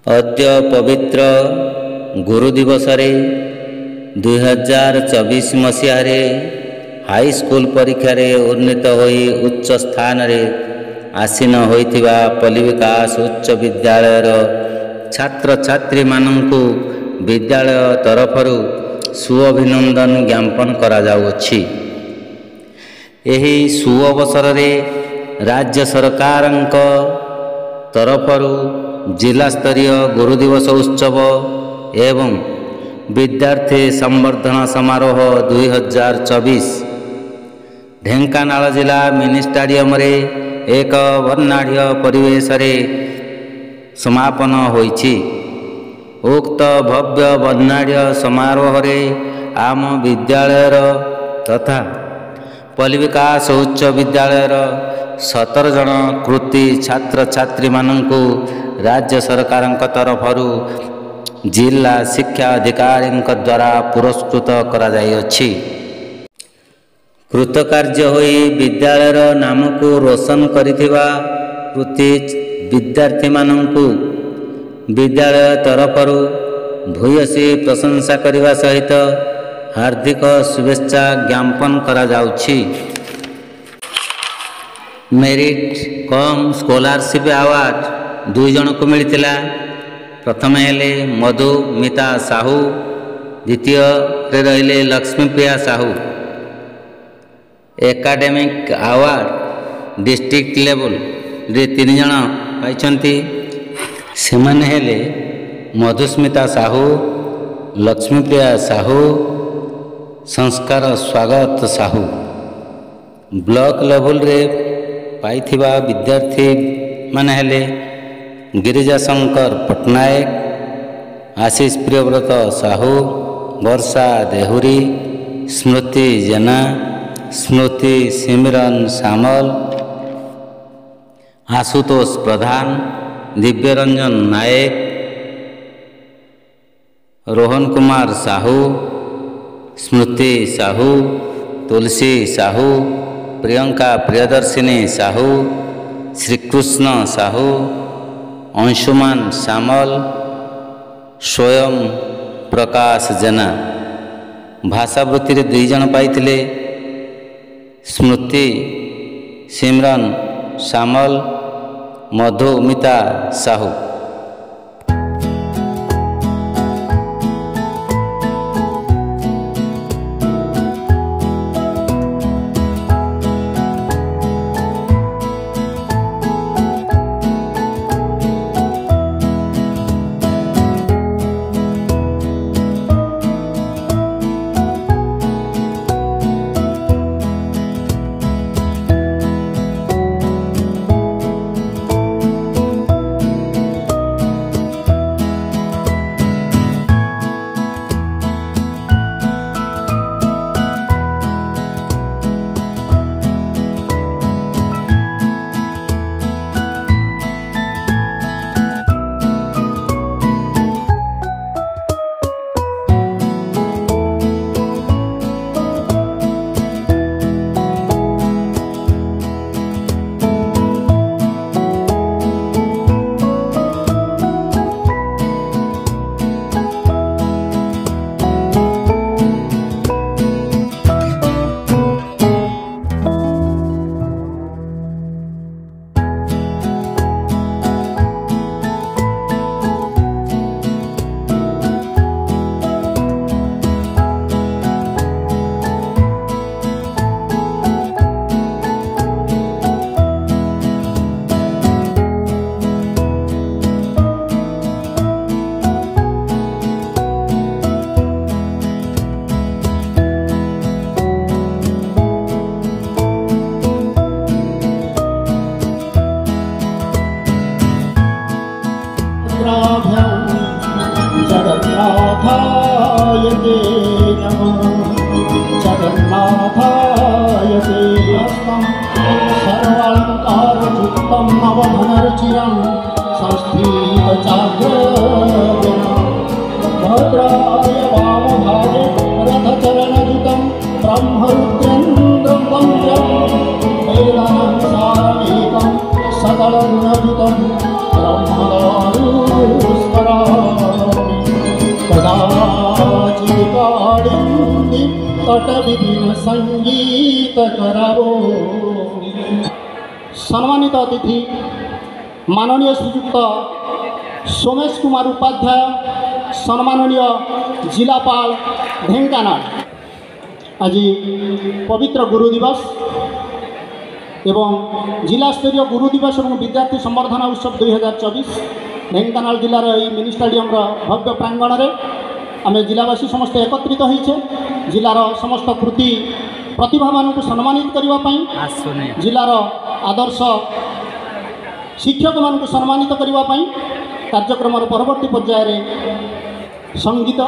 अद्य पवित्र गुरु दिवस 2024 मसीह हाईस्कूल परीक्षा उन्नीत होई उच्च स्थान रे आसीन होइथिबा पल्ली विकास उच्च विद्यालय छात्र छात्री मानंकु विद्यालय तरफरु सुअभिनंदन ज्ञापन करा जाउछि। एही सुअवसर रे राज्य सरकारंक तरफरु जिला स्तरीय गुरु दिवस उत्सव एवं विद्यार्थी संवर्धना समारोह 2024 ढेंकानाल जिला मिनी स्टाडियम रे एक वर्णाढ़ परिवेश रे समापन होइछि। उक्त भव्य वर्णाढ़ समारोह रे आम विद्यालयर तथा पल्ली विकास उच्च विद्यालयर 17 जन कृति छात्र छात्री मानंकु राज्य सरकार तरफरु जिला शिक्षा अधिकारी द्वारा पुरस्कृत करा जाइछि। कृतकार्य होई विद्यालयर नाम को रोशन करिथिबा कृति विद्यार्थी मानंकु विद्यालय तरफरु भूयसी प्रशंसा करने सहित हार्दिक शुभेच्छा ज्ञापन करा जाउछि। मेरिट कम स्कॉलरशिप अवार्ड 2 जन को मिलता। प्रथम हेले मधुमिता साहू, द्वितीय रहिले Lakshmipriya Sahu. Academic award district level रे 3 जन पाइछंती। सेमाने हेले मधुस्मिता साहू, लक्ष्मीप्रिया साहू, संस्कार स्वागत साहू। ब्लॉक लेवल रे पाइथिबा विद्यार्थी माने हेले गिरिजा शंकर पटनायक, आशीष प्रियव्रत साहू, वर्षा देहुरी, स्मृति जेना, स्मृति सिमरन सामल, आशुतोष प्रधान, दिव्यरंजन नायक, रोहन कुमार साहू, स्मृति साहू, तुलसी साहू, प्रियंका प्रियदर्शिनी साहू, श्रीकृष्ण साहू, अंशुमान सामल, स्वयं प्रकाश जेना। भाषावृत्ति 2 जन पाइथिले, स्मृति सिमरन सामल, मधुमिता साहू। जगन्नाथाय ते नमः, जगन्नाथाय ते नमः। सर्वालंकारयुक्तं नवधनर्चिरं संस्थितचाग्रव्यं भद्राय वामभागे रथचरणयुतं ब्रह्मरुद्रेन्द्रं वन्द्यं वेदान्तसारमेकं सकलगुणयुतं ब्रह्मदारुस्वरं पट विधिन संगीत करावो। सम्मानित अतिथि माननीय श्रीयुक्त सोमेश कुमार उपाध्याय, सम्माननीय जिलापाल ढेंकानाल। आज पवित्र गुरु दिवस एवं जिला स्तरीय गुरु दिवस और विद्यार्थी संवर्धना उत्सव 2024 ढेंकानाल जिलार यही मिनी स्टाडियम भव्य प्रांगण में आम जिलावासी समस्त एकत्रित होइछे। जिलार समस्त कृति प्रतिभा मानक सम्मानित करने, जिलार आदर्श शिक्षक मानक सम्मानित करने कार्यक्रम परवर्ती पर्यायर संगीत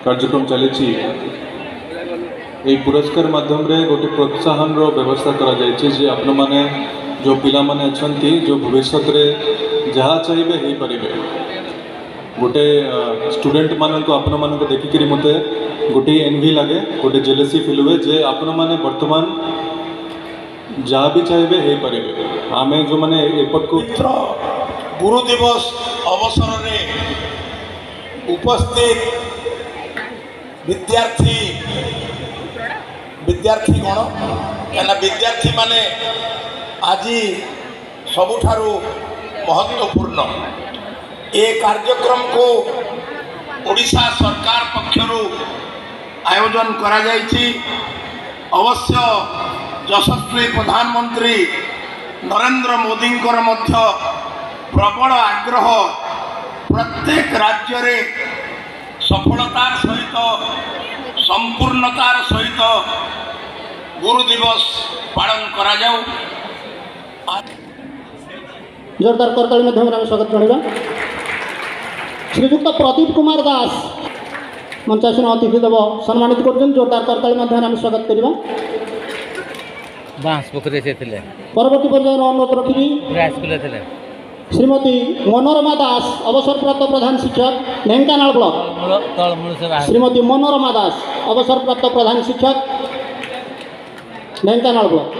कार्यक्रम चली पुरस्कार माध्यम रे गोटे प्रोत्साहन रो व्यवस्था करा जायछि जे आपण माने जो पिला माने अछंती जो भविष्य रे जहाँ चाहिए हो पारे। गोटे स्टूडेंट मान को आपण मान को देखिक मते गोटे एनवी लगे, गोटे जेलेसी फिल हुए जे आपण माने वर्तमान जहाँ भी चाहिए हो पारे। आम जो मैंने एपट को गुरु दिवस अवसर रे उपस्थित विद्यार्थीगण क्या विद्यार्थी माने आज सबुठारु महत्वपूर्ण ए कार्यक्रम को ओडिशा सरकार पक्षरु आयोजन करा जायछि। अवश्य यशस्वी प्रधानमंत्री नरेंद्र मोदी प्रबल आग्रह प्रत्येक राज्य रे सफलतार सहित संपूर्णतार सहित गुरु दिवस पालन करा जाऊ। जोरदार करताली माध्यम स्वागत जनाइबा। श्रीयुक्त प्रदीप कुमार दास मंचासीन अतिथि देव सम्मानित कर जोरदार करताली माध्यम स्वागत करवा। परवर्ती पर्यायर अनुरोध रखी श्रीमती मनोरमा दास अवसरप्राप्त प्रधान शिक्षक ढेंकानाल ब्लॉक। श्रीमती मनोरमा दास अवसरप्राप्त प्रधान शिक्षक ढेंकानाल ब्लॉक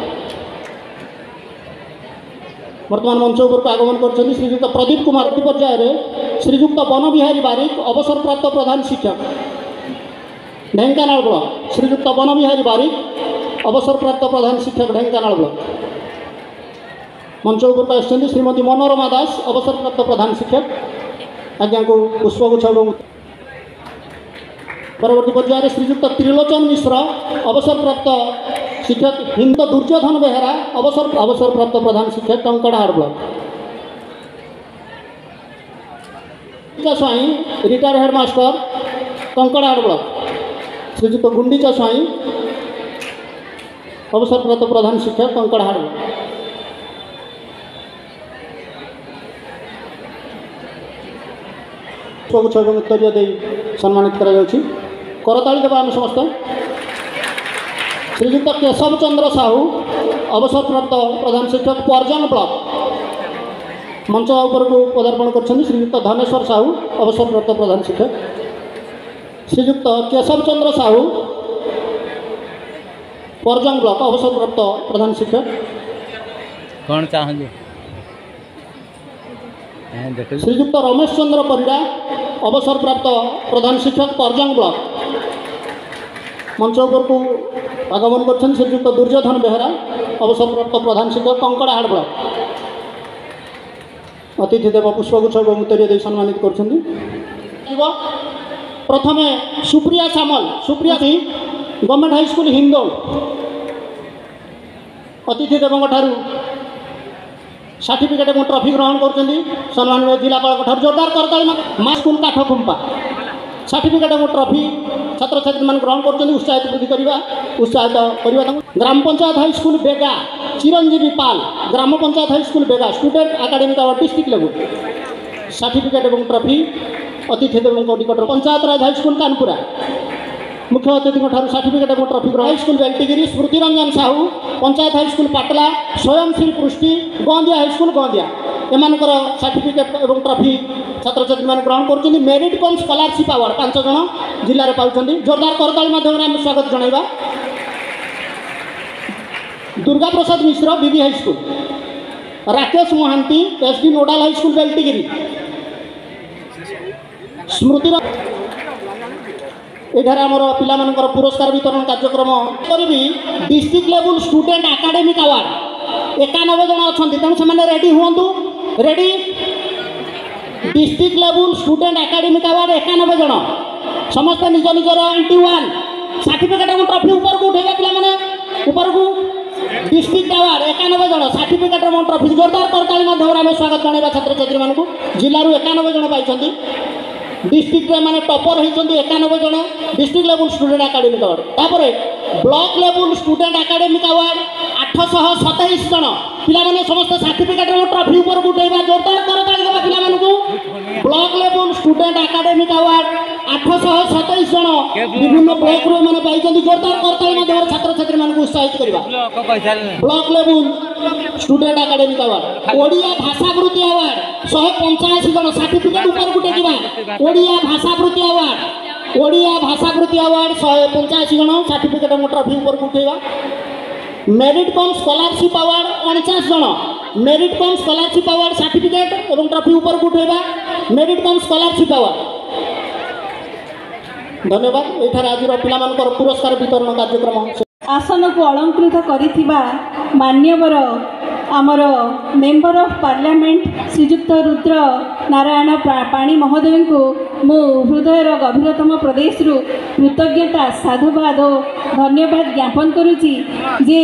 वर्तमान मंच उपरको आगमन कर श्रीयुक्त प्रदीप कुमार पर्यायर श्रीयुक्त वन बिहारी बारिक अवसरप्राप्त प्रधान शिक्षक ढेंकानाल ब्लॉक। श्रीयुक्त वन बिहारी बारिक अवसरप्राप्त प्रधान शिक्षक ढेंकानाल ब्लॉक मंच उपरको आसछन्ति श्रीमती मनोरमा दास अवसरप्राप्त प्रधान शिक्षक आज्ञा को पुष्पगुच्छ एवं परवर्ती पर्यायर श्रीयुक्त त्रिलोचन मिश्र अवसरप्राप्त शिक्षक हिंद दुर्योधन बेहरा अवसरप्राप्त प्रधान शिक्षक Kankadahad block. Swain retired headmaster Kankadahad block. श्रीयुक्त गुंडीचा स्वाई अवसरप्राप्त प्रधान शिक्षक कंकड़ाहाड़ ब्लॉक। पुष्पगुच्छ एवं उत्तर दे सम्मानित करा जाउछि। करताली देवा आम समस्त। श्रीयुक्त केशव चंद्र साहू अवसरप्राप्त प्रधान शिक्षक परजंग ब्लॉक मंच उपर को पदार्पण कर श्रीयुक्त धनेश्वर साहू अवसरप्राप्त प्रधान शिक्षक। श्रीयुक्त केशव चंद्र साहू परजंग ब्लॉक अवसरप्राप्त प्रधान शिक्षक। कौन चाहूँगी श्रीयुक्त रमेश चंद्र परिड़ा अवसरप्राप्त प्रधान शिक्षक परजंग ब्लॉक मंच उपर को आगमन कर श्रीयुक्त दुर्योधन बेहरा अवसरप्राप्त प्रधान शिक्षक कंकड़ाहाड़ ब्लॉक। अतिथि देव पुष्पगुच्छ एवं उत्तर दे सम्मानित कर प्रथम सुप्रिया सामल सुप्रिया गवर्नमेंट हाईस्कूल हिंदोल अतिथि देवों ठारू सर्टिफिकेट और ट्रॉफी ग्रहण कर सम्माननीय जिलापाल जोरदार करताली माँ स्कूल काठखुंपा सर्टिफिकेट और ट्रॉफी छात्र छात्री मान ग्रहण कर उत्साहित वृद्धि करवा उत्साहित करवा। ग्राम पंचायत हाईस्कूल बेगा चिरंजीवी पाल ग्राम panchayat high school Bega student academic award district level certificate और ट्रॉफी अतिथि देव निकट पंचायतराज हाईस्कूल कानपुरा मुख्य अतिथि सर्टिफिकेट और ट्रॉफी हाईस्कूल बेल्टिगिरी स्मृति रंजन साहू पंचायत हाईस्कूल पाटला स्वयं श्री पृष्टि गोंदिया हाईस्कूल गोंदिया एमानकर सर्टिफिकेट और ट्रॉफी छात्र छात्री मैंने ग्रहण कर मेरिट कम स्कॉलरशिप अवार्ड 5 जन जिले में पाँच जोरदार करताली माध्यम आम स्वागत जनइबा। Durga Prasad Mishra BB high school Rakesh Mahanty SD nodal high school Beltigiri स्मृति एठार आमर पिलामानकर पुरस्कार वितरण कार्यक्रम करी district level student academic award 91 जन अच्छा तेणु से रेडी हूँ ready district level student academic award 91 जन समस्त निज निजर 91 सर्टिफिकेट और ट्रॉफी ऊपर को उठेगा पिलाने ऊपर को डिस्ट्रिक्ट अवार्ड 91 जन सर्टिफिकेट और ट्रॉफी जोरदार करताली माध्यम आम स्वागत जनइबा छात्र छात्री मानू जिलूर 91 जन पाई डिस्ट्रिक्ट माने टॉपर होती 91 जन district level student academic award तापर block level student academic award 827 जन पिलाने समस्त सर्टिफिकेट और ट्रॉफी ऊपर उठेगा जोरदार करताली देवा पिलामानकु block level student academic award 827 जन विभिन्न ब्लॉक रो माने पाई जोरदार करताली माध्यम छात्र छात्री मानकु उत्साहित करबा। Block level student academic award Odia भाषावृत्ति अवार्ड 185 जन सर्टिफिकेट ऊपर उठेगा ओडिया भाषावृत्ति अवार्ड 185 जन सर्टिफिकेट और ट्रॉफी ऊपर उठेगा। मेरिट कम स्कॉलरशिप अवार्ड 49 जन मेरिट कम स्कॉलरशिप अवार्ड सर्टिफिकेट और ट्रॉफी ऊपर उठेगा मेरिट कम स्कॉलरशिप अवार्ड। धन्यवाद। एठार आज पिलामानकर पुरस्कार वितरण कार्यक्रम आसन को अलंकृत करिथिबा मान्यवर आमर मेंबर ऑफ पार्लियामेंट श्रीजुक्त रुद्र नारायण पाणी महोदय को मो हृदयर गभीरतम प्रदेश कृतज्ञता साधुवाद और धन्यवाद ज्ञापन करुची जे